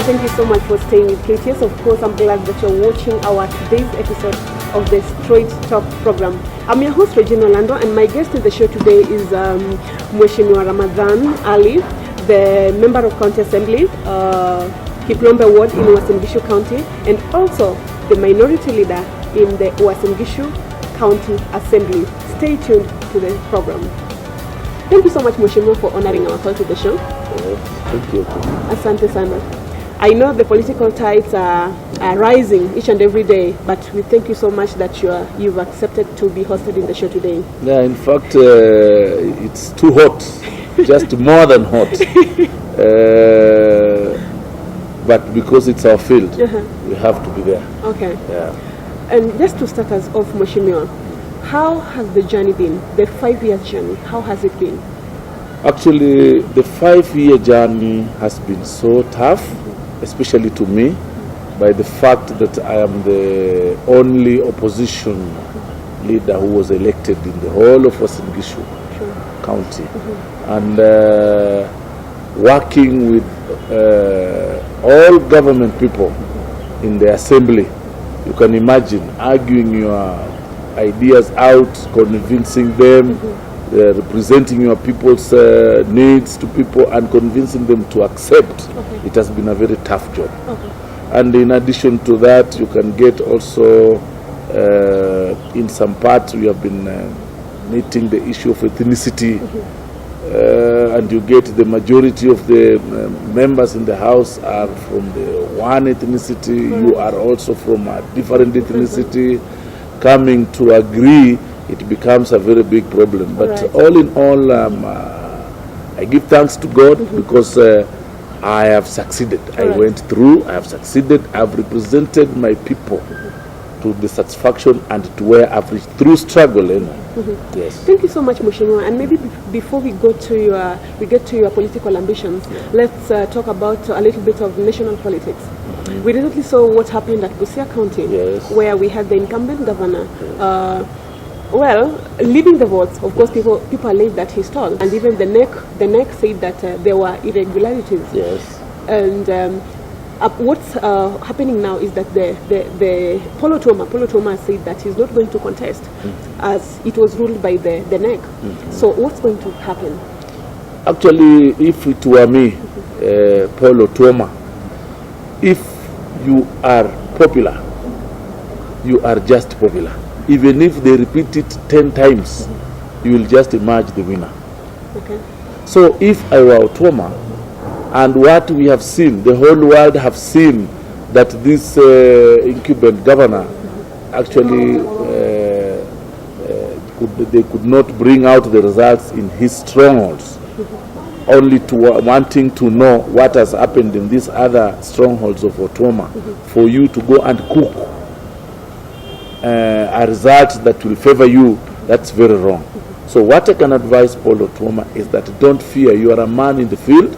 Thank you so much for staying with KTS. Of course, I'm glad that you're watching our today's episode of the Straight Talk program. I'm your host, Regina Olado, and my guest in the show today is Mheshimiwa Ramadhan Ali, the Member of County Assembly, Kiplombe Ward in Uasin Gishu County, and also the Minority Leader in the Uasin Gishu County Assembly. Stay tuned to the program. Thank you so much, Mheshimiwa, for honoring our call to the show. Thank you. Asante sana. I know the political tides are rising each and every day, but we thank you so much that you've accepted to be hosted in the show today. Yeah, in fact, it's too hot, just more than hot. But because it's our field, we have to be there. Okay. Yeah. And just to start us off, Mheshimiwa, how has the journey been, the 5-year journey, how has it been? Actually, the 5-year journey has been so tough, especially to me, by the fact that I am the only opposition leader who was elected in the whole of Uasin Gishu County. And working with all government people in the assembly, you can imagine arguing your ideas out, convincing them, representing your people's needs to people and convincing them to accept. It has been a very tough job. And in addition to that, you can get also in some parts we have been meeting the issue of ethnicity, and you get the majority of the members in the house are from the one ethnicity, you are also from a different ethnicity. Coming to agree, it becomes a very big problem. But all in all, I give thanks to God because I have succeeded. I went through, I have succeeded, I have represented my people to the satisfaction and to where I've reached through struggle. Yes. Thank you so much, Mheshimiwa. And maybe before we get to your political ambitions, let's talk about a little bit of national politics. We recently saw what happened at Busia County, where we had the incumbent governor, leaving the votes. Of course, people alleged that he stole, and even the NEC said that there were irregularities. Yes. And what's happening now is that the Polo Toma said that he's not going to contest, as it was ruled by the NEC. So what's going to happen? Actually, if it were me, Polo Toma, if you are popular, you are just popular. Even if they repeat it 10 times, you will just emerge the winner. Okay. So if I were Toma, and what we have seen, the whole world have seen that this incumbent governor actually they could not bring out the results in his strongholds, only to wanting to know what has happened in these other strongholds of Otoma, for you to go and cook a result that will favor you. That's very wrong. So what I can advise Paul Otoma is that don't fear. You are a man in the field.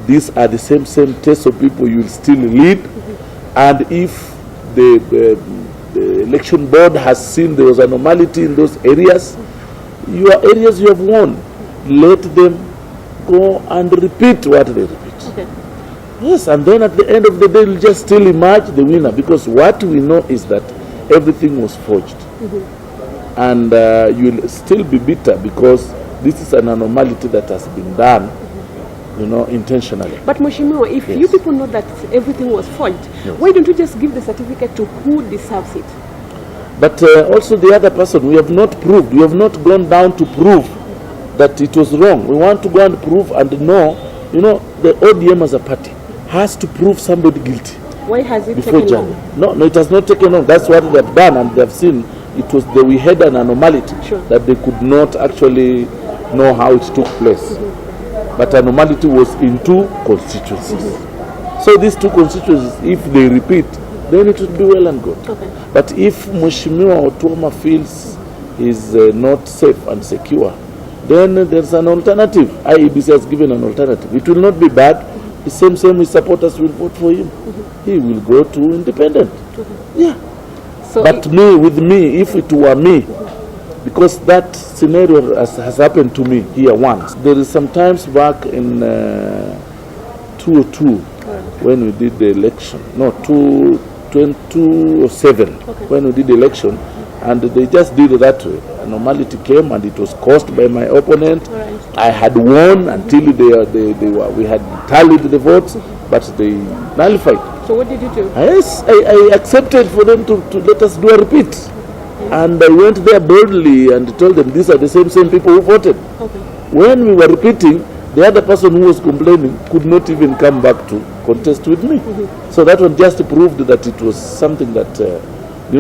These are the same taste of people you will still lead. And if the election board has seen there was anomaly in those areas, your areas you have won, let them go and repeat what they repeat. Okay. Yes, and then at the end of the day, you'll just still emerge the winner, because what we know is that everything was forged. And you'll still be bitter because this is an anomaly that has been done, intentionally. But Mheshimiwa, if you people know that everything was forged, why don't you just give the certificate to who deserves it? But also the other person, we have not proved, we have not gone down to prove that it was wrong. We want to go and prove and know, the ODM as a party has to prove somebody guilty. Why has it taken long? No, it has not taken long. That's what they have done, and they have seen it was we had an anomaly that they could not actually know how it took place. But anomaly was in 2 constituencies. So these 2 constituencies, if they repeat, then it would be well and good. Okay. But if Mheshimiwa Otoma feels is not safe and secure, then there's an alternative. IEBC has given an alternative. It will not be bad. The same his supporters will vote for him. He will go to independent. Yeah. So but with me, if it were me, because that scenario has happened to me here once. There is sometimes back in 2002 when we did the election. No, 2007 when we did the election, and they just did it that way. A normality came, and it was caused by my opponent. I had won until we had tallied the votes, but they nullified. So what did you do? Yes, I accepted for them to let us do a repeat. And I went there boldly and told them these are the same people who voted. When we were repeating, the other person who was complaining could not even come back to contest with me. So that one just proved that it was something that,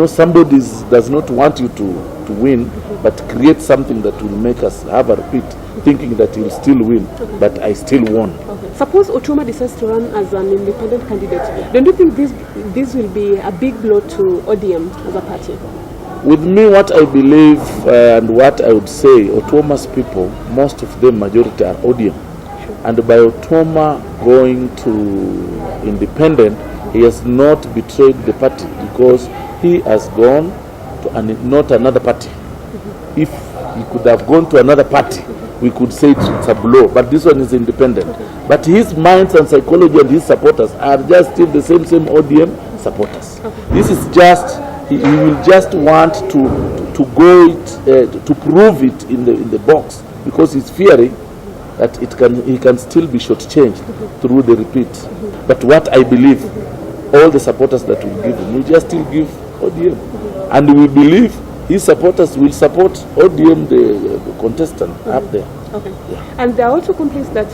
somebody does not want you to win, but create something that will make us have a repeat, thinking that he will still win, but I still won. Suppose Otuoma decides to run as an independent candidate. Don't you think this will be a big blow to ODM as a party? With me, what I believe and what I would say, Otuoma's people, most of them, majority are ODM. And by Otuoma going to independent, he has not betrayed the party because he has gone to not another party. If he could have gone to another party, we could say it's a blow, but this one is independent. But his minds and psychology and his supporters are just still the same ODM supporters. This is just, he will just want to go to prove it in the box, because he's fearing that he can still be shortchanged through the repeat. But what I believe, all the supporters that will give him will just still give ODM, and we believe his supporters will support ODM, the contestant up there. And there are also complaints that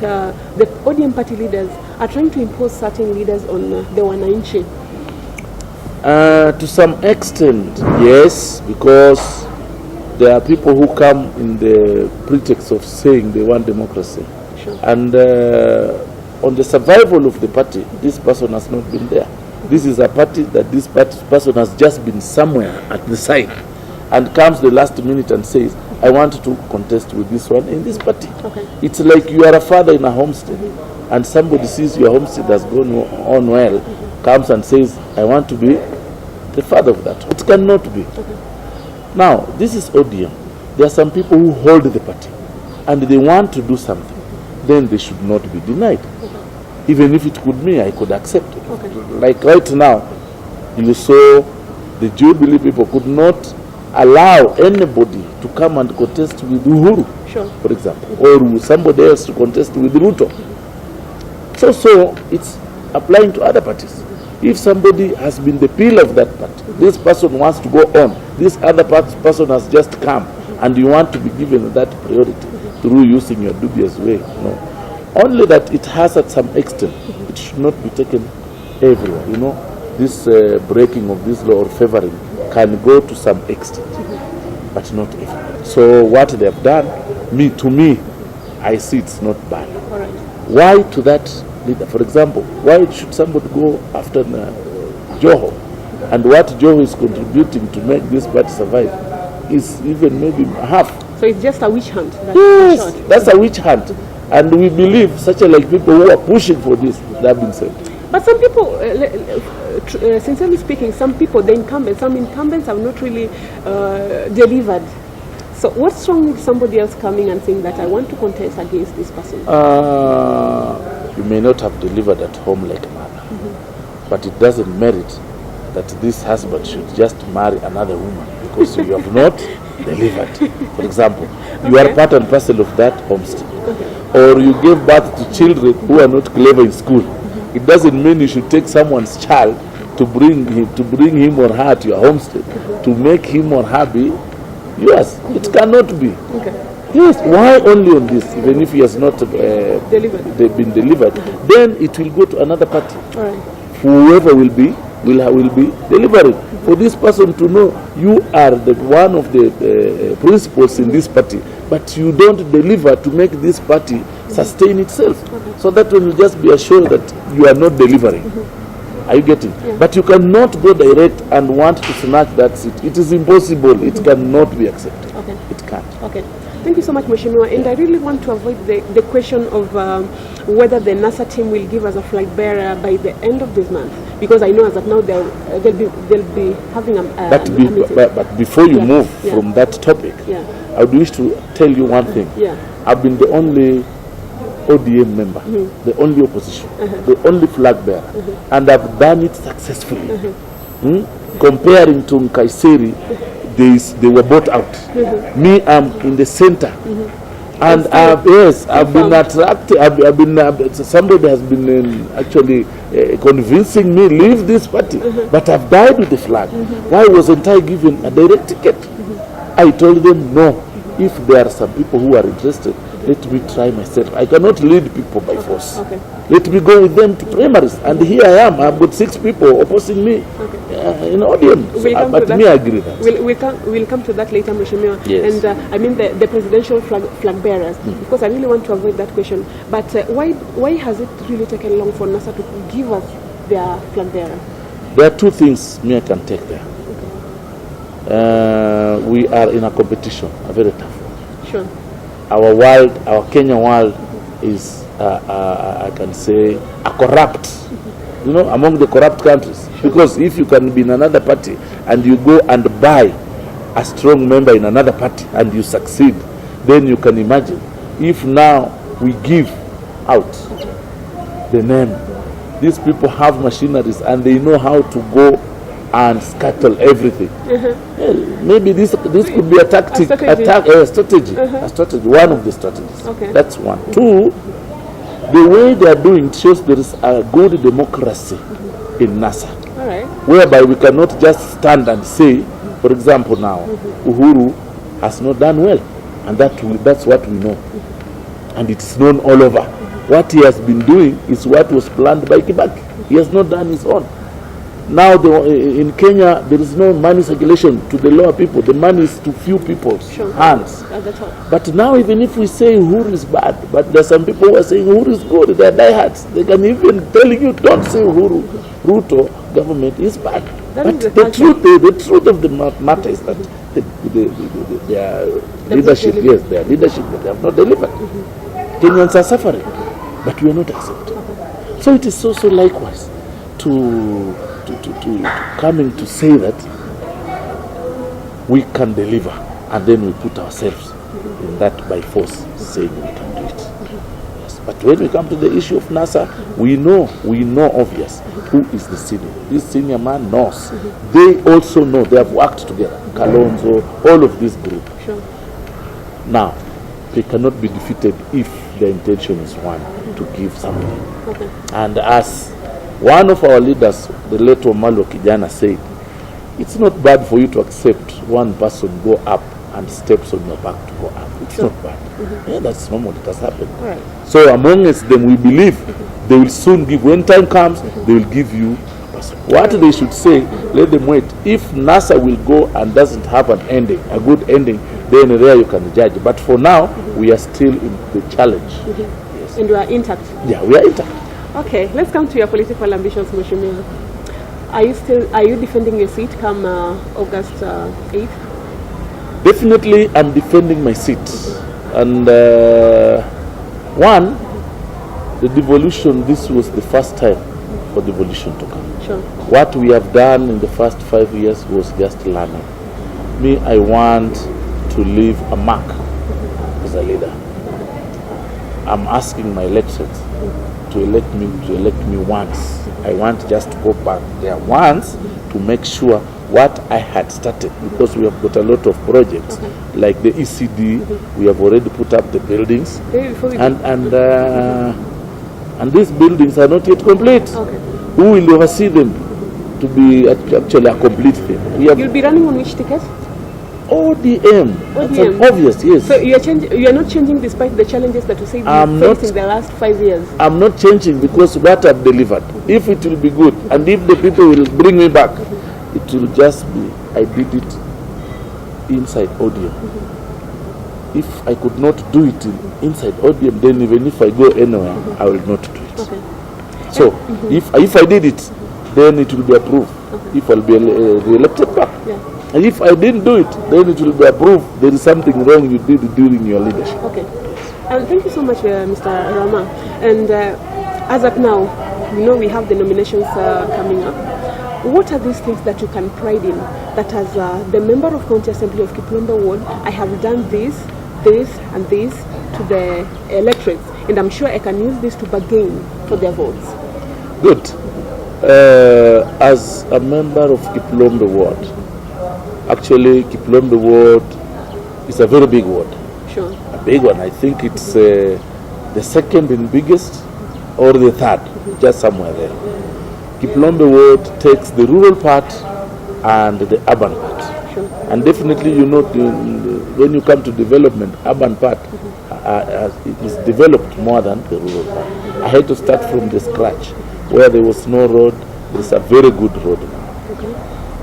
the ODM party leaders are trying to impose certain leaders on the Wananchi. To some extent, yes, because there are people who come in the pretext of saying they want democracy. And on the survival of the party, this person has not been there. This is a party that this person has just been somewhere at the side, and comes the last minute and says, I want to contest with this one in this party. It's like you are a father in a homestead, and somebody sees your homestead has gone on well, comes and says, I want to be the father of that. It cannot be. Now, this is ODM. There are some people who hold the party, and they want to do something. Then they should not be denied. Even if it could be, I could accept it. Like right now, you saw the Jubilee people could not allow anybody to come and contest with Uhuru, for example, or somebody else to contest with Ruto. So it's applying to other parties. If somebody has been the pillar of that party, this person wants to go on, this other person has just come, and you want to be given that priority through using your dubious way. No. Only that it has at some extent. It should not be taken everywhere. This breaking of this law or favoring can go to some extent, but not everywhere. So what they have done, to me, I see it's not bad. Why to that leader? For example, why should somebody go after Joho? And what Joho is contributing to make this party survive is even maybe half. So it's just a witch hunt? Yes, that's a witch hunt. And we believe such like people who are pushing for this, that being said. But some people, sincerely speaking, some incumbents have not really delivered. So what's wrong with somebody else coming and saying that I want to contest against this person? You may not have delivered at home like a mother, but it doesn't merit that this husband should just marry another woman because you have not delivered. For example, you are part and parcel of that homestead. Or you gave birth to children who are not clever in school. It doesn't mean you should take someone's child to bring him or her to your homestead, to make him or her be yours. It cannot be. Yes, why only on this? Even if he has not been delivered, then it will go to another party. Whoever will be delivering. For this person to know you are one of the principals in this party, but you don't deliver to make this party sustain itself. So that one will just be assured that you are not delivering. Are you getting? But you cannot go direct and want to snatch that seat. It is impossible. It cannot be accepted. It can't. Thank you so much, Mheshimiwa. And I really want to avoid the question of whether the NASA team will give us a flag bearer by the end of this month, because I know as of now they'll be having a meeting. But before you move from that topic, I would wish to tell you one thing. I've been the only ODM member, the only opposition, the only flag bearer, and I've done it successfully. Comparing to Nkaiseri, they were bought out. Me, I'm in the center. And yes, I've been attracted. I've been somebody has been actually convincing me leave this party, but I've died with the flag. Why wasn't I given a direct ticket? I told them no. If there are some people who are interested, let me try myself. I cannot lead people by force. Let me go with them to primaries, and here I am. I've got 6 people opposing me in audience. But me, I agree that. We'll come to that later, Mheshimiwa. Yes. And I mean the presidential flag bearers. Of course, I really want to avoid that question. But why has it really taken long for NASA to give us their flag bearer? There are 2 things me I can take there. We are in a competition, a very tough one. Sure. Our world, our Kenya world is, I can say, a corrupt, among the corrupt countries. Because if you can be in another party and you go and buy a strong member in another party and you succeed, then you can imagine if now we give out the name. These people have machineries and they know how to go and scuttle everything. Maybe this could be a tactic, a strategy, one of the strategies. That's one. 2, the way they are doing it shows there is a good democracy in NASA, whereby we cannot just stand and say, for example, now Uhuru has not done well, and that's what we know, and it is known all over. What he has been doing is what was planned by Kibaki. He has not done his own. Now in Kenya, there is no money circulation to the lower people. The money is to few people's hands. But now even if we say Uhuru is bad, but there are some people who are saying Uhuru is good, they are diehards. They can even telling you, don't say Uhuru. Ruto government is bad. But the truth of the matter is that their leadership, their leadership, they have not delivered. Kenyans are suffering, but we are not accepting. So it is also likewise to coming to say that we can deliver, and then we put ourselves in that by force, saying we can do it. Yes. But when we come to the issue of NASA, we know obvious who is the senior. This senior man knows. They also know. They have worked together. Kalonzo, all of this group. Now, they cannot be defeated if the intention is one to give something. And as one of our leaders, the late Omalo Kijana, said, it's not bad for you to accept one person go up and steps on your back to go up. It's not bad. That's normal. It has happened. So amongst them, we believe they will soon give. When time comes, they will give you a person. What they should say, let them wait. If NASA will go and doesn't have an ending, a good ending, then there you can judge. But for now, we are still in the challenge. Yes. And we are intact. Yeah, we are intact. Okay, let's come to your political ambitions, Mheshimiwa. Are you defending your seat come August 8th? Definitely, I'm defending my seat. And one, the devolution, this was the first time for devolution to come. What we have done in the first 5 years was just learning. Me, I want to leave a mark as a leader. I'm asking my electorate to elect me once. I want just to go back there once to make sure what I had started, because we have got a lot of projects like the ECD. We have already put up the buildings, and these buildings are not yet complete. Who will oversee them to be actually a complete thing? You'll be running on which ticket? ODM. That's obvious, yes. So you are not changing despite the challenges that you say you faced in the last 5 years? I'm not changing because what I've delivered, if it will be good, and if the people will bring me back, it will just be, I did it inside ODM. If I could not do it inside ODM, then even if I go anywhere, I will not do it. So, if I did it, then it will be approved. If I'll be re-elected back. And if I didn't do it, then it will be approved. There is something wrong you did during your leadership. Thank you so much, Mr. Rama. And as of now, we have the nominations coming up. What are these things that you can pride in? That as the member of County Assembly of Kiplumba Ward, I have done this, and this, to the electorates, and I'm sure I can use this to bargain for their votes. Good. As a member of Kiplombe ward, actually Kiplombe ward is a very big ward. Sure. A big one. I think it's the second in biggest or the third, just somewhere there. Kiplombe ward takes the rural part and the urban part. Sure. And definitely, when you come to development, urban part is developed more than the rural part. I had to start from the scratch. Where there was no road, there is a very good road now. Okay.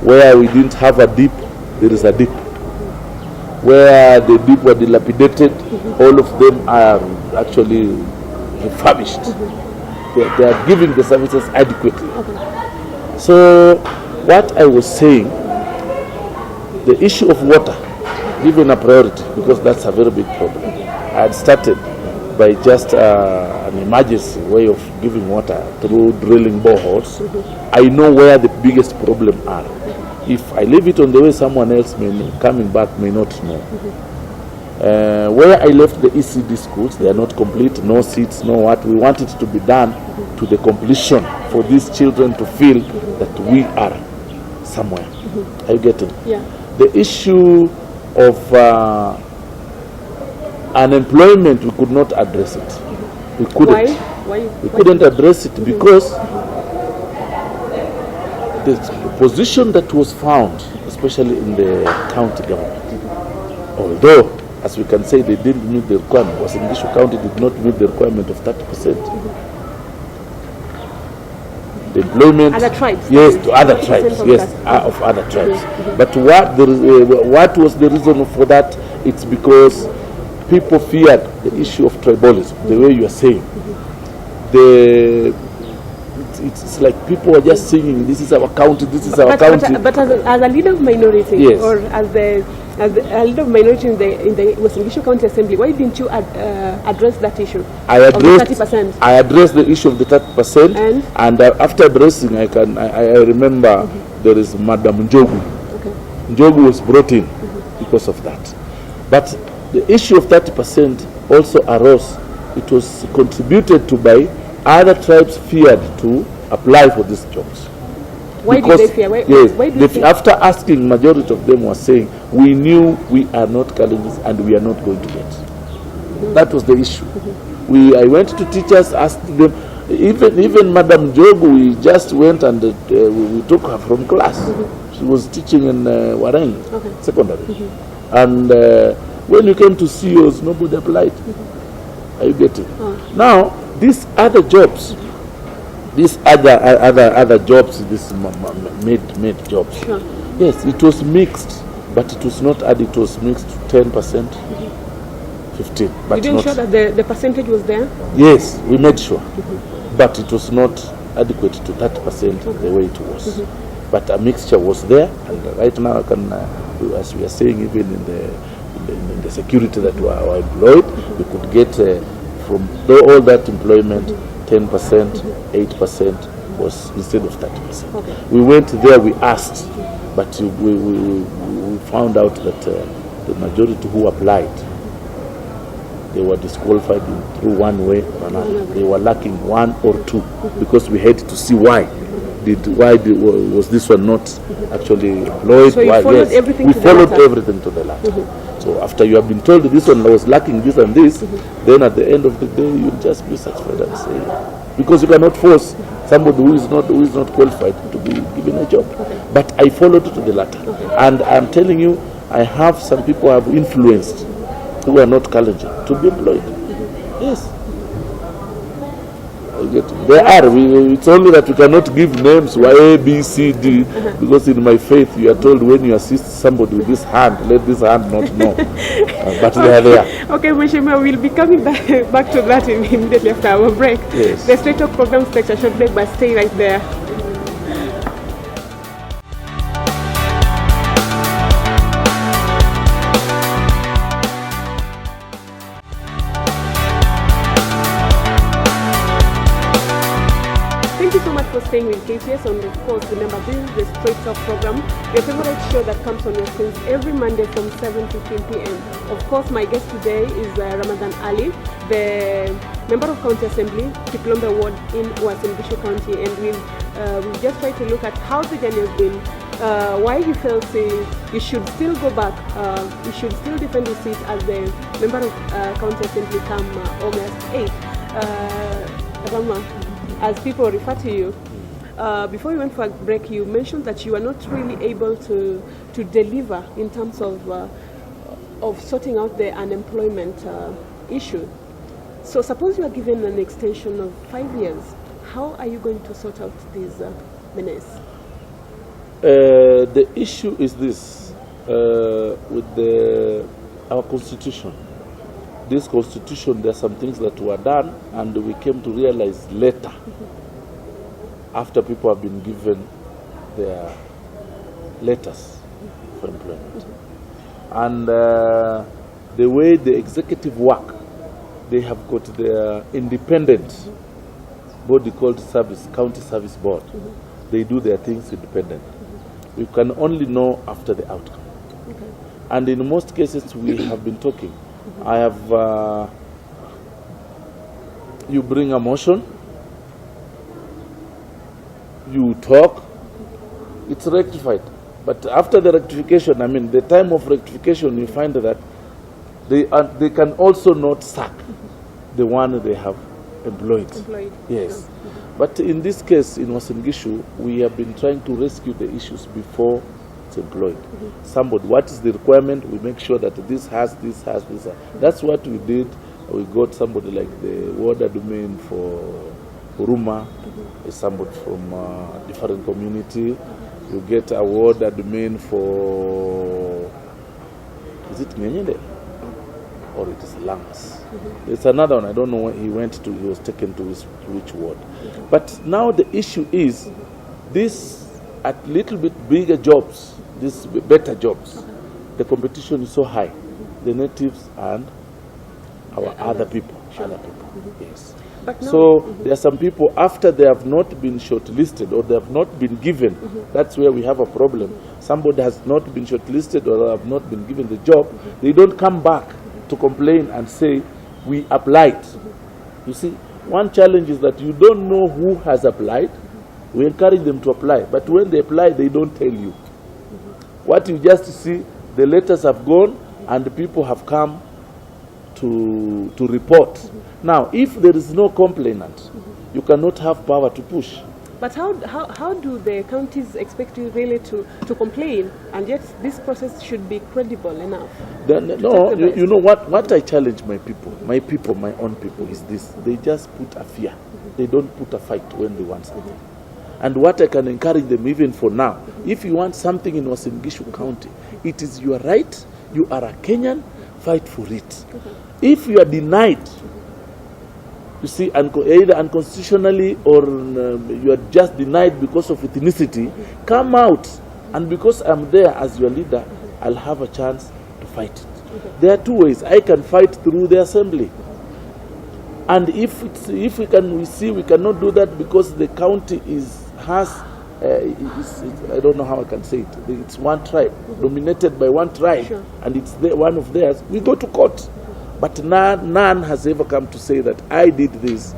Where we didn't have a dip, there is a dip. Where the dip were dilapidated, all of them are actually refurbished. They are giving the services adequately. Okay. So what I was saying, the issue of water, given a priority, because that's a very big problem. I had started by just an emergency way of giving water through drilling boreholes. I know where the biggest problem are. If I leave it on the way, someone else coming back may not know. Where I left the ECD schools, they are not complete, no seats, no what. We want it to be done to the completion for these children to feel that we are somewhere. Are you getting? Yeah. The issue of unemployment, we could not address it. We couldn't. Why? We couldn't address it because the position that was found, especially in the county government, although, as we can say, they didn't meet the requirement. Uasin Gishu County did not meet the requirement of 30%. The employment, other tribes. yes, to other tribes, yes, of other tribes. But what was the reason for that? It's because people feared the issue of tribalism, the way you are saying. It's like people are just saying, this is our county, this is our county. But as a leader of minority, yes, or as a leader of minority in the Uasin Gishu County Assembly, why didn't you address that issue? I addressed the issue of the 30%, and after addressing, I remember there is Madam Njogu. Okay. Njogu was brought in because of that. But the issue of 30% also arose. It was contributed to by other tribes feared to apply for these jobs. Why did they fear? After asking, majority of them were saying, we knew we are not Kalenjins and we are not going to get. That was the issue. I went to teachers, asked them, even Madam Jogu, we just went and we took her from class. She was teaching in Wareng, secondary. And when you came to CEOs, nobody applied. Are you getting? Now, these other jobs, these other jobs, these made jobs. Sure. Yes, it was mixed, but it was not added. It was mixed to 10%, 15. But you didn't show that the percentage was there? Yes, we made sure, but it was not adequate to 30% the way it was. But a mixture was there, and right now I can, as we are saying, even in the security that were employed, we could get from all that employment 10%, 8% was instead of 30%. Okay. We went there, we asked, but we found out that the majority who applied, they were disqualified through one way or another. They were lacking one or two because we had to see why. Was this one not actually employed? So you followed everything we to followed the latter. everything to the latter. So after you have been told this one was lacking this and this, then at the end of the day you just be satisfied and say, because you cannot force somebody who is not qualified to be given a job. But I followed to the latter, and I'm telling you, I have some people I have influenced who are not Kalenjin to be employed. Yes. There are. It's only that we cannot give names A, B, C, D, because in my faith you are told when you assist somebody with this hand, let this hand not know. But they are there. Okay, Mheshimiwa, we'll be coming back to that immediately after our break. Yes. The Straight Talk program takes a short break, but stay right there. Thank you so much for staying with KTS. And of course, remember, this is the Straight Talk program, your favorite show that comes on your screens every Monday from 7:15 p.m. Of course, my guest today is Ramadhan Ali, the Member of County Assembly, Kiplombe Ward in Uasin Gishu County, and we've just tried to look at how the journey has been, why he felt he should still go back, he should still defend his seat as the Member of County Assembly come August 8th. Rama, as people refer to you, before you went for a break, you mentioned that you are not really able to deliver in terms of sorting out the unemployment issue. So suppose you are given an extension of 5 years, how are you going to sort out these menace? The issue is this, with our constitution. This constitution, there are some things that were done and we came to realize later, after people have been given their letters for employment. And the way the executive work, they have got their independent body called County Service Board. They do their things independently. You can only know after the outcome. And in most cases, we have been talking. I have, you bring a motion, you talk, it's rectified. But after the rectification, I mean, the time of rectification, you find that they can also not sack the one they have employed. Yes. But in this case, in Uasin Gishu, we have been trying to rescue the issues before it's employed. Somebody, what is the requirement? We make sure that this has. That's what we did. We got somebody like the ward admin for Huruma, somebody from a different community. You get a ward admin for, is it Nyenyende? Or it is Langs. It's another one, I don't know where he went to, he was taken to which ward. But now the issue is, this at little bit bigger jobs, these better jobs, the competition is so high. The natives and our other people. Yes. But no, so there are some people, after they have not been shortlisted or they have not been given, that's where we have a problem. Somebody has not been shortlisted or have not been given the job, they don't come back to complain and say, we applied. You see, one challenge is that you don't know who has applied. We encourage them to apply, but when they apply, they don't tell you. What you just see, the letters have gone and the people have come to report. Now, if there is no complainant, you cannot have power to push. But how do the counties expect you really to complain, and yet this process should be credible enough? No, you know what I challenge my own people is this. They just put a fear. They don't put a fight when they want something. And what I can encourage them even for now, if you want something in Uasin Gishu County, it is your right, you are a Kenyan, fight for it. If you are denied, you see, either unconstitutionally or you are just denied because of ethnicity, come out. And because I'm there as your leader, I'll have a chance to fight it. There are two ways. I can fight through the assembly. And if we cannot do that because the county I don't know how I can say it. It's one tribe, dominated by one tribe, and it's one of theirs. We go to court. But none has ever come to say that I did this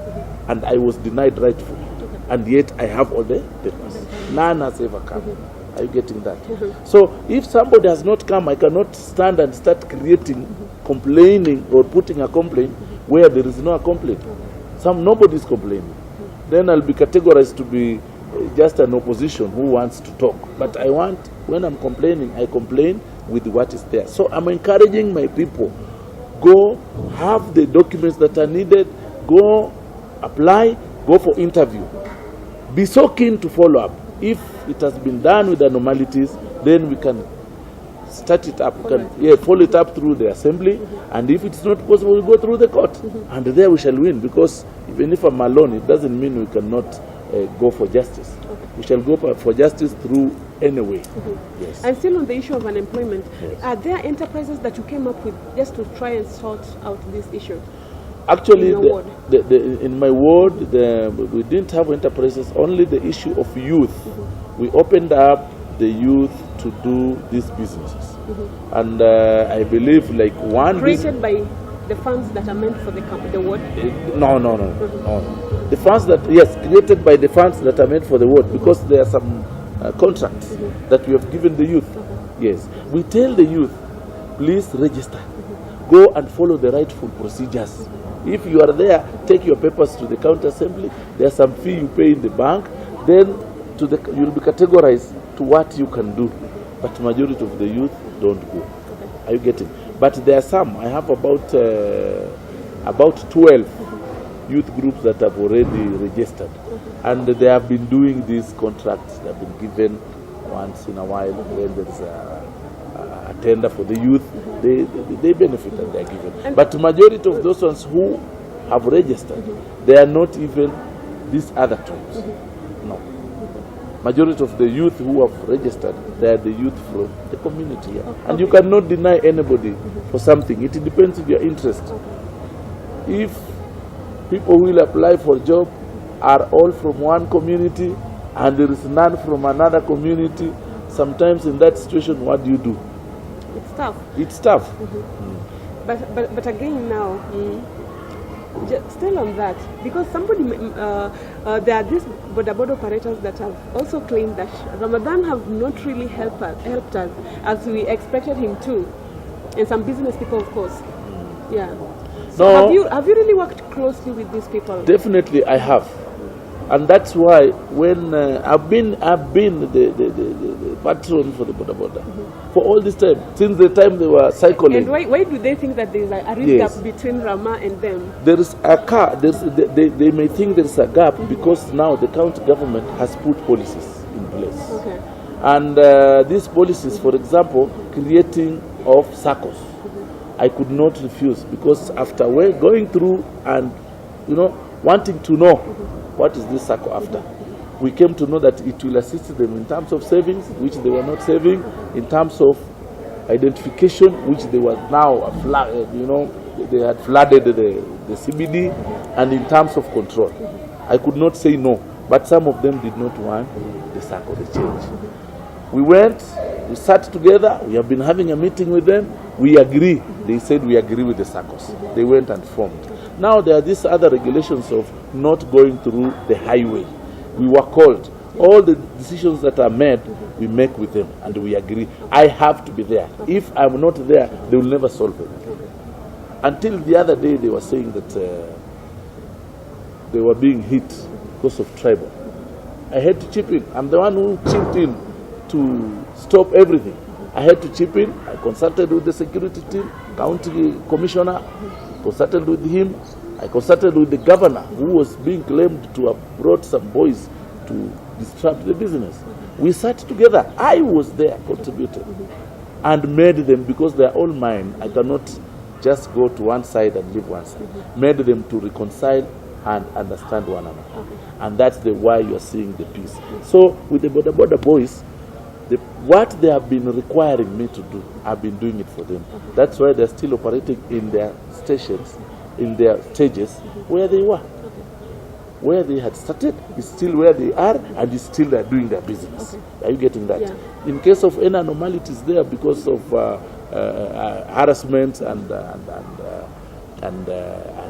and I was denied rightfully, and yet I have all the papers. None has ever come. Are you getting that? So if somebody has not come, I cannot stand and start creating, complaining or putting a complaint where there is no complaint. Nobody is complaining. Then I'll be categorized to be just an opposition who wants to talk. But when I'm complaining, I complain with what is there. So I'm encouraging my people, go have the documents that are needed, go apply, go for interview. Be so keen to follow up. If it has been done with anomalies, then we can start it up, follow it up through the assembly, and if it's not possible, we go through the court, and there we shall win, because even if I'm alone, it doesn't mean we cannot go for justice. We shall go for justice through any way. Yes. And still on the issue of unemployment, are there enterprises that you came up with just to try and sort out this issue? Actually, in your ward? in my ward, we didn't have enterprises, only the issue of youth. We opened up the youth to do these businesses. And I believe like one... Created by the funds that are meant for the ward? No. The funds that, yes, created by the funds that are meant for the ward, because there are some contracts that we have given the youth. Yes. We tell the youth, please register. Go and follow the rightful procedures. If you are there, take your papers to the county assembly. There's some fee you pay in the bank. Then you'll be categorized to what you can do. But majority of the youth don't go. Are you getting? But there are some. I have about 12 youth groups that have already registered. And they have been doing these contracts. They have been given once in a while when there's a tender for the youth. They benefit and they are given. But majority of those ones who have registered, they are not even these other tribes. No. Majority of the youth who have registered, they are the youth from the community here. And you cannot deny anybody for something. It depends on your interest. If people who will apply for a job are all from one community and there is none from another community, sometimes in that situation, what do? It's tough. It's tough. But again now, still on that, because somebody, there are these border operators that have also claimed that Ramadhan have not really helped us as we expected him to, and some business people, of course. Yeah. So no, have you really worked closely with these people? Definitely, I have. And that's why when I've been the patron for the border for all this time, since the time they were cycling. And why do they think that there is a real gap between Rama and them? There is a car. They may think there is a gap because now the county government has put policies in place. Okay. And these policies, for example, creating of SACCOs, I could not refuse, because after we're going through and wanting to know what is this SACCO after, we came to know that it will assist them in terms of savings, which they were not saving, in terms of identification, which they were now, they had flooded the CBD, and in terms of control. I could not say no, but some of them did not want the SACCO, the change. We went, we sat together, we have been having a meeting with them, we agree. They said we agree with the SACCOs. They went and formed. Now there are these other regulations of not going through the highway. We were called. All the decisions that are made, we make with them and we agree. I have to be there. If I'm not there, they will never solve it. Until the other day, they were saying that they were being hit because of tribal. I had to chip in. I'm the one who chipped in to stop everything. I had to chip in. I consulted with the security team, county commissioner, consulted with him. I consulted with the governor, who was being claimed to have brought some boys to disrupt the business. We sat together. I was there, contributed, and made them, because they are all mine, I cannot just go to one side and leave one side. Made them to reconcile and understand one another. And that's why you're seeing the peace. So with the border boys, what they have been requiring me to do, I've been doing it for them. That's why they're still operating in their stations, in their stages, where they were. Where they had started is still where they are, and is still they're doing their business. Are you getting that? Yeah. In case of any anomalies there because of harassment and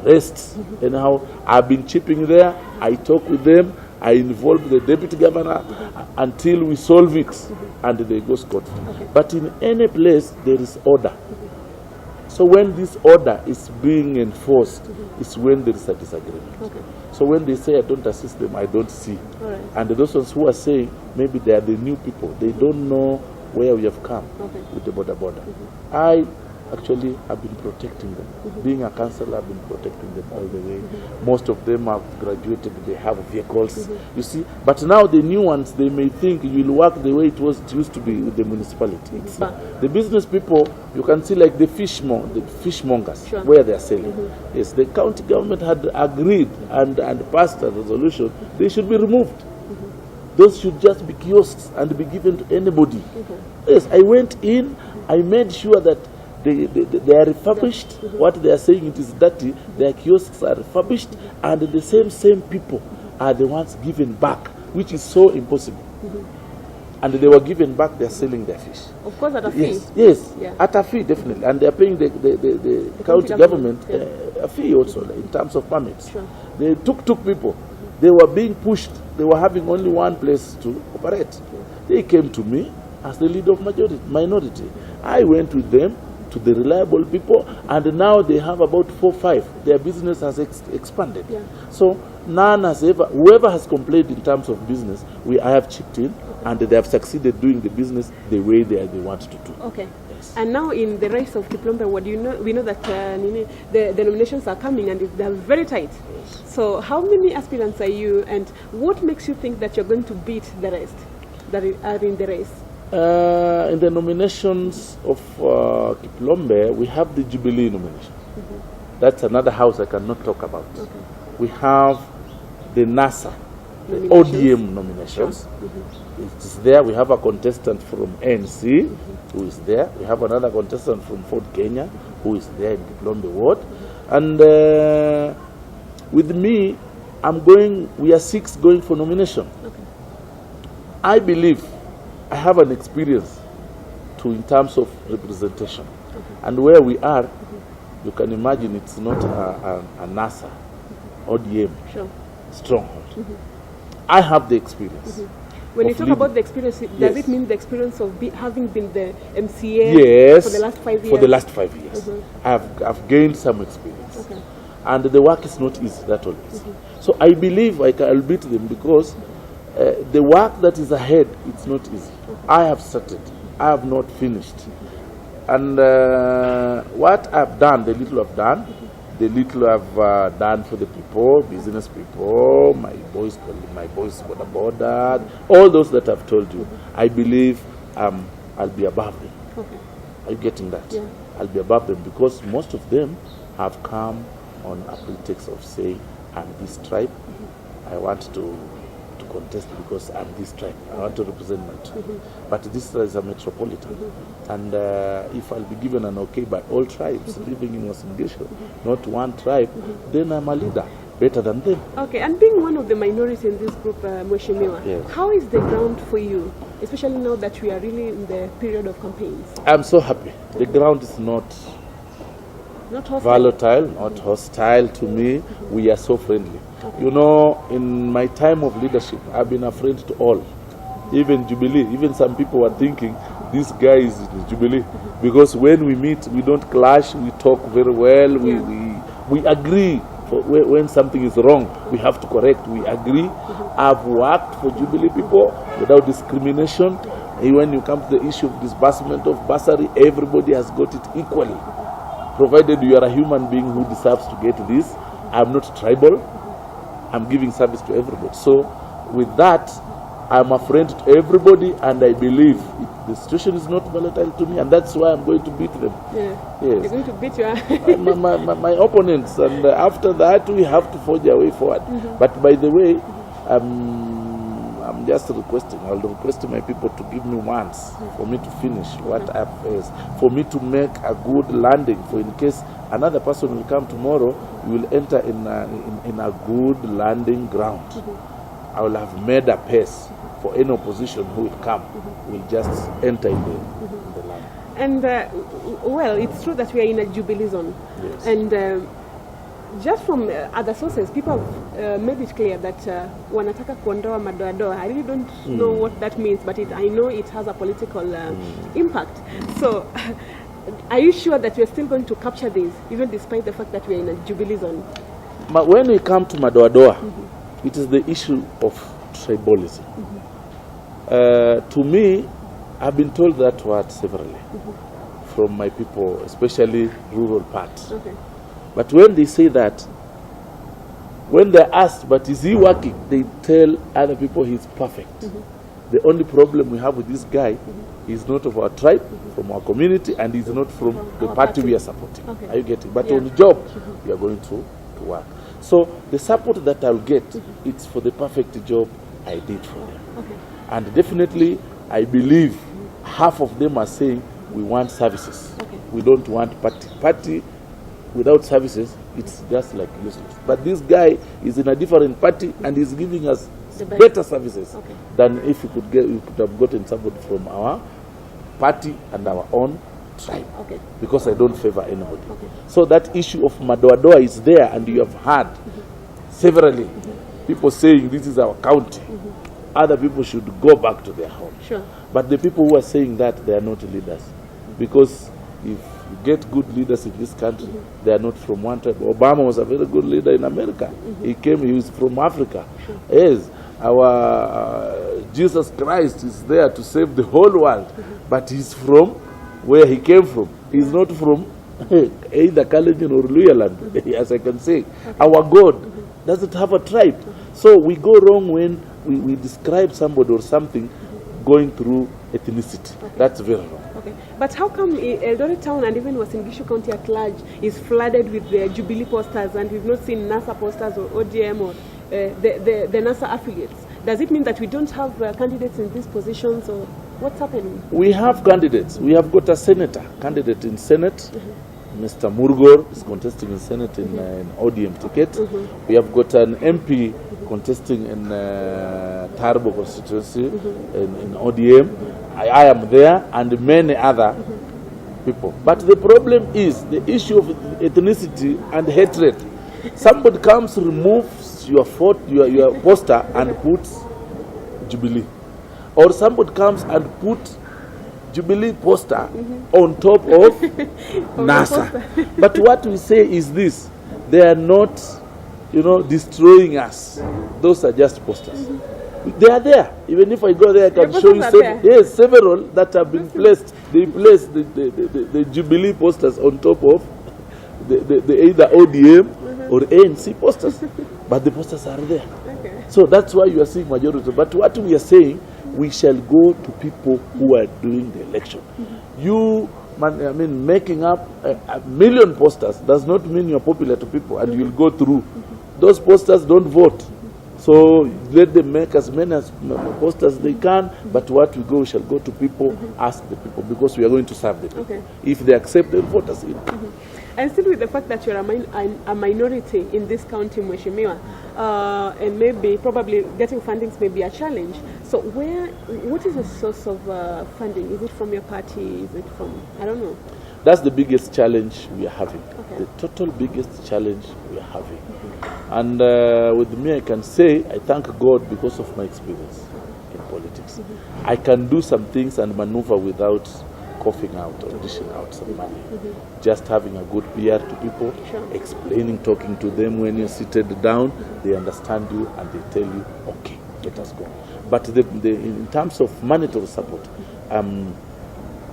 arrests, anyhow, I've been chipping there. I talk with them. I involve the deputy governor until we solve it, and they go scot-free. But in any place, there is order. So when this order is being enforced, is when there is a disagreement. So when they say I don't assist them, I don't see. And those ones who are saying maybe they are the new people, they don't know where we have come with the border. I actually have been protecting them. Being a councillor, I've been protecting them all the way. Most of them have graduated, they have vehicles, you see. But now the new ones, they may think you will work the way it used to be with the municipality. The business people, you can see like the fishmongers, where they are selling. Yes, the county government had agreed and passed a resolution, they should be removed. Those should just be kiosks and be given to anybody. Yes, I went in, I made sure that They are refurbished. What they are saying, it is dirty. Their kiosks are refurbished, and the same people are the ones given back, which is so impossible. And they were given back, they are selling their fish. Of course, at a fee. Yes, Yeah. at a fee, definitely. And they are paying the county government a fee also, in terms of permits. Sure. They took people. They were being pushed. They were having only one place to operate. They came to me as the leader of minority. I went with them to the reliable people, and now they have about 4 or 5. Their business has expanded. Yeah. So none has ever, whoever has complained in terms of business, I have chipped in, and they have succeeded doing the business the way they want to do. Okay. Yes. And now in the race of Kiplombe, what do you know? We know that the nominations are coming, and they are very tight. Yes. So how many aspirants are you, and what makes you think that you're going to beat the rest that are in the race? In the nominations of Kiplombe, we have the Jubilee nomination. That's another house I cannot talk about. Okay. We have the NASA, the ODM nominations. It is there. We have a contestant from ANC who is there. We have another contestant from Fort Kenya who is there in Kiplombe ward. And with me, we are 6 going for nomination. Okay. I believe I have an experience in terms of representation. And where we are, you can imagine it's not a NASA, ODM, stronghold. I have the experience. When you talk about the experience, does it mean the experience of having been the MCA for the last 5 years? For the last 5 years. I've gained some experience. Okay. And the work is not easy, that always. So I believe I'll beat them because the work that is ahead, it's not easy. I have started. I have not finished. And what I've done, the little I've done, the little I've done for the people, business people, my boys border, all those that I've told you, I believe I'll be above them. Okay. Are you getting that? Yeah. I'll be above them because most of them have come on a pretext of saying, I'm this tribe, I want to contest because I'm this tribe. I want to represent my tribe. But this is a metropolitan. And if I'll be given an okay by all tribes living in Uasin Gishu, not one tribe, then I'm a leader, better than them. Okay, and being one of the minorities in this group, Mheshimiwa, how is the ground for you, especially now that we are really in the period of campaigns? I'm so happy. The ground is not volatile, not hostile to me. We are so friendly. You know, in my time of leadership, I've been a friend to all. Even Jubilee, even some people were thinking, this guy is Jubilee. Because when we meet, we don't clash, we talk very well, we agree. When something is wrong, we have to correct, we agree. I've worked for Jubilee people without discrimination. When you come to the issue of disbursement of bursary, everybody has got it equally. Provided you are a human being who deserves to get this. I'm not tribal. I'm giving service to everybody. So with that, I'm a friend to everybody, and I believe the situation is not volatile to me, and that's why I'm going to beat them. Yeah. Yes. You're going to beat your my opponents, and after that we have to forge our way forward. But by the way, I'm just requesting, I'll request my people to give me once for me to finish what I've faced, for me to make a good landing, for in case another person will come tomorrow, we will enter in a good landing ground. I will have made a pace for any opposition who will come, will just enter in the land. And well, it's true that we are in a Jubilee zone. Yes. And just from other sources, people have made it clear that wanataka kuondoa madoadoa. I really don't know what that means, but I know it has a political impact. So, are you sure that we are still going to capture this, even despite the fact that we are in a Jubilee zone? But when we come to madoadoa, it is the issue of tribalism. To me, I've been told that word severally from my people, especially rural parts. Okay. But when they say that, when they're asked, but is he working? They tell other people he's perfect. The only problem we have with this guy is not of our tribe, from our community, and he's not from the party we are supporting. Okay. Are you getting? But on the job, we are going to work. So the support that I'll get, it's for the perfect job I did for them. Okay. And definitely, I believe half of them are saying, We want services. Okay. We don't want party. Party without services, it's just like useless. But this guy is in a different party and he's giving us better services than if we could have gotten somebody from our party and our own tribe. Because I don't favor anybody. So that issue of Madoadoa is there, and you have heard severally people saying this is our county. Other people should go back to their home. But the people who are saying that, they are not leaders. Because if you get good leaders in this country, they are not from one tribe. Obama was a very good leader in America. He was from Africa. Yes, our Jesus Christ is there to save the whole world. But he's from where he came from. He's not from either Kalenjin or Luyaland, as I can say. Our God doesn't have a tribe. So we go wrong when we describe somebody or something going through ethnicity. That's very wrong. But how come Eldoret Town and even Uasin Gishu County at large is flooded with the Jubilee posters, and we've not seen NASA posters or ODM or the NASA affiliates? Does it mean that we don't have candidates in these positions, or what's happening? We have candidates. We have got a senator candidate in Senate. Mr. Murgor is contesting in Senate in an ODM ticket. We have got an MP contesting in Tarbo constituency in ODM. I am there, and many other people. But the problem is the issue of ethnicity and hatred. Somebody comes, removes your poster and puts Jubilee. Or somebody comes and puts Jubilee poster on top of NASA. But what we say is this: they are not, destroying us. Those are just posters. They are there. Even if I go there, I can show you several that have been placed. They place the Jubilee posters on top of the either ODM or ANC posters. But the posters are there. So that's why you are seeing majority. But what we are saying, we shall go to people who are doing the election. Making up a million posters does not mean you're popular to people and you'll go through. Those posters don't vote. So let them make as many posters they can, but what we shall go to people, ask the people, because we are going to serve the people. If they accept, they'll vote us in. And still with the fact that you're a minority in this county, Mheshimiwa, and probably getting fundings may be a challenge. So what is the source of funding? Is it from your party? Is it from, I don't know. That's the biggest challenge we are having. The total biggest challenge we are having. And with me, I can say, I thank God because of my experience in politics. I can do some things and maneuver without coughing out or dishing out some money. Just having a good PR to people, explaining, talking to them when you're seated down, they understand you and they tell you, okay, let us go. But in terms of monetary support, I'm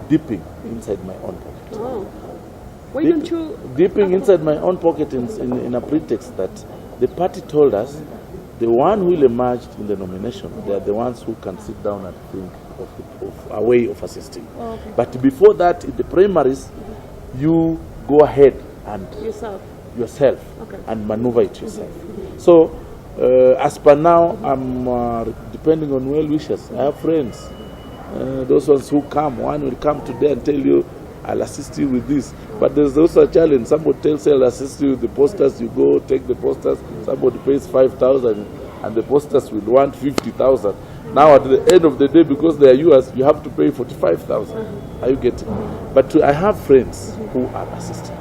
dipping inside my own pocket. Why don't you... Dipping inside my own pocket in a pretext that the party told us the one who will emerge in the nomination, they are the ones who can sit down and think of a way of assisting. But before that, in the primaries, you go ahead and yourself and maneuver it yourself. So, as per now, I'm depending on well-wishers. I have friends. Those ones who come, one will come today and tell you, I'll assist you with this. But there's also a challenge. Somebody tells you, I'll assist you with the posters. You go, take the posters. Somebody pays 5,000 and the posters will want 50,000. Now at the end of the day, because they are yours, you have to pay 45,000. Are you getting? But I have friends who are assisting.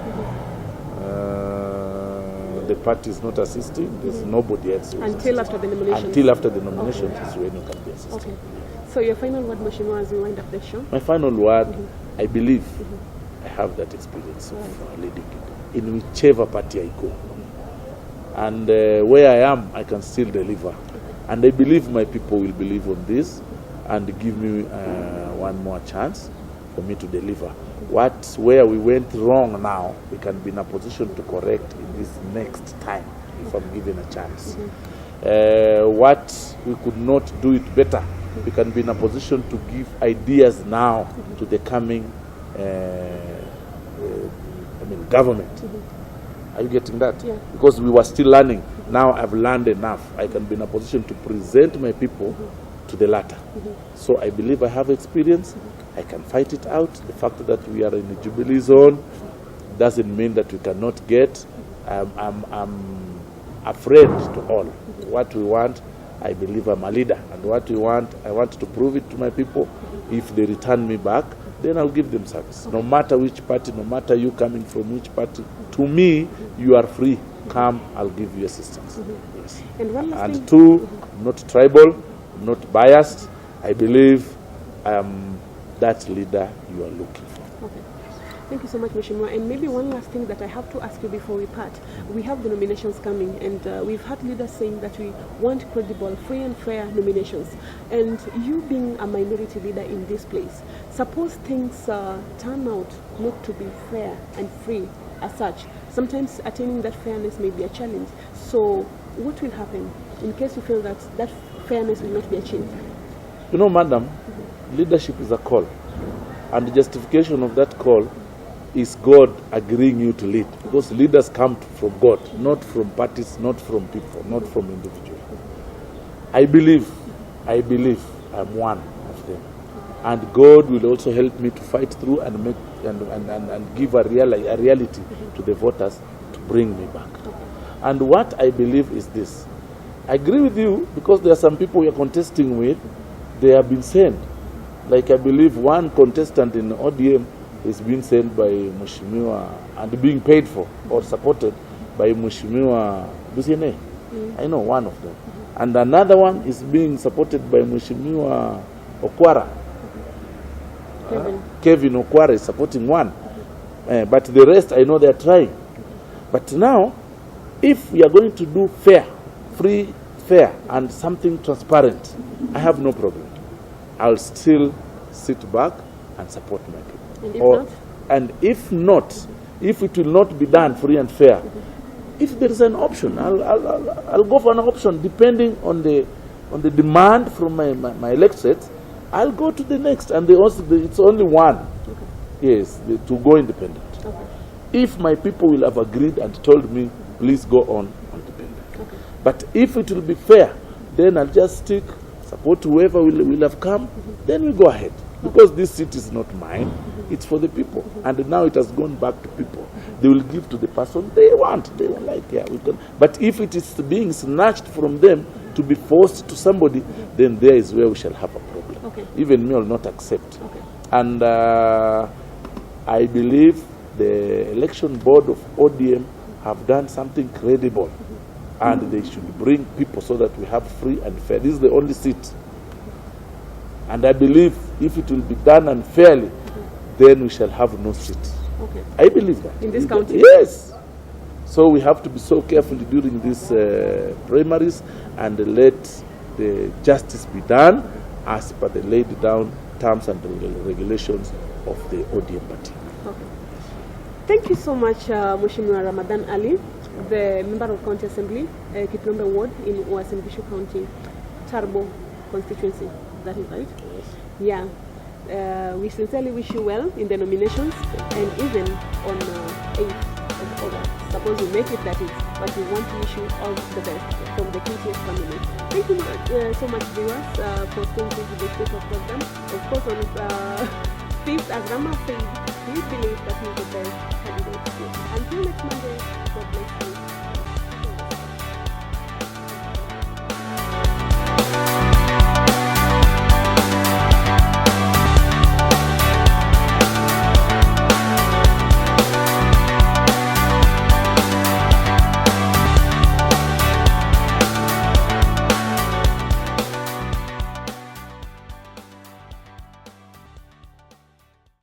The party is not assisting. There's nobody else who is Until after the nomination. Until after the nomination is when you can be assisting. So your final word, Mheshimiwa, as we wind up the show? My final word, I believe I have that experience of leading in whichever party I go. And where I am, I can still deliver. And I believe my people will believe on this and give me one more chance for me to deliver. Where we went wrong now, we can be in a position to correct in this next time if I'm given a chance. What we could not do it better, we can be in a position to give ideas now to the coming government. Are you getting that? Because we were still learning. Now I've learned enough. I can be in a position to present my people to the latter. So I believe I have experience. I can fight it out. The fact that we are in the Jubilee zone doesn't mean that we cannot get. I'm afraid to all. What we want, I believe I'm a leader. And what we want, I want to prove it to my people. If they return me back, then I'll give them service. No matter which party, no matter you coming from which party, to me, you are free. Come, I'll give you assistance. Yes. And two, not tribal, not biased. I believe I am that leader you are looking for. Okay. Thank you so much, Mheshimiwa. And maybe one last thing that I have to ask you before we part. We have the nominations coming, and we've had leaders saying that we want credible, free and fair nominations. And you being a minority leader in this place, suppose things turn out not to be fair and free as such. Sometimes attaining that fairness may be a challenge. So what will happen in case you feel that that fairness will not be achieved? You know, madam, leadership is a call. And the justification of that call is God agreeing you to lead. Because leaders come from God, not from parties, not from people, not from individuals. I believe I'm one of them. And God will also help me to fight through and make and give a reality to the voters to bring me back. And what I believe is this. I agree with you because there are some people we are contesting with, they have been sent. Like I believe one contestant in ODM is being sent by Mheshimiwa and being paid for or supported by Mheshimiwa Busine. I know one of them. And another one is being supported by Mheshimiwa Okwara. Kevin Okwara is supporting one. But the rest, I know they are trying. But now, if we are going to do fair, free, fair, and something transparent, I have no problem. I'll still sit back and support my people. And if not, if it will not be done free and fair, if there is an option, I'll go for an option depending on the demand from my electorate. I'll go to the next, and it's only one. Yes, to go independent. If my people will have agreed and told me, please go on independent. But if it will be fair, then I'll just support whoever will have come, then we go ahead. Because this seat is not mine, it's for the people. And now it has gone back to people. They will give to the person they want. They will like, yeah, we can. But if it is being snatched from them to be forced to somebody, then there is where we shall have a problem. Even me will not accept. And I believe the election board of ODM have done something credible. And they should bring people so that we have free and fair. This is the only seat. And I believe if it will be done unfairly, then we shall have no seat. I believe that. In this county? Yes. So we have to be so careful during these primaries and let the justice be done as per the laid down terms and regulations of the ODM party. Thank you so much, Mheshimiwa Ramadhan Ali, the member of County Assembly, Kiplombe Ward in Uasin Gishu County, Tarbo constituency. That is right? Yes. Yeah. We sincerely wish you well in the nominations and even on 8th of August. Suppose you make it, that is, but we want to wish you all the best from the KTS family. Thank you so much, viewers, for staying tuned to this special program. Of course, on 5th, as Rama said, we believe that he is the best candidate.